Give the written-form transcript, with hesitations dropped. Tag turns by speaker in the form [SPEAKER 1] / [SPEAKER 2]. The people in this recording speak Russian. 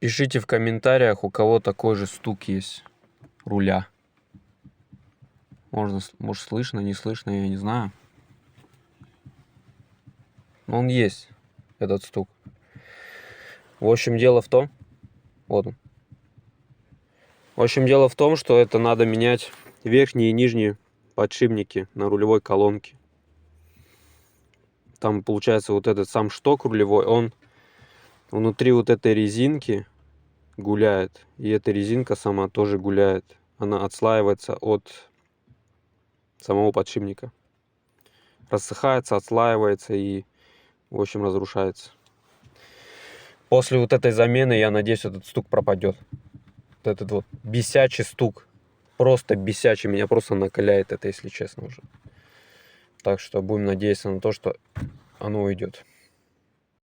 [SPEAKER 1] Пишите в комментариях, у кого такой же стук есть руля. Может слышно, не слышно, я не знаю. Но он есть, этот стук. В общем, дело в том... Вот он. В общем, дело в том, что это надо менять верхние и нижние подшипники на рулевой колонке. Там получается вот этот сам шток рулевой, он внутри вот этой резинки гуляет. И эта резинка сама тоже гуляет. Она отслаивается от самого подшипника. Рассыхается, отслаивается и, в общем, разрушается. После вот этой замены, я надеюсь, этот стук пропадет. Вот этот вот бесячий стук. Просто бесячий. Меня просто накаляет это, если честно уже. Так что будем надеяться на то, что оно уйдет.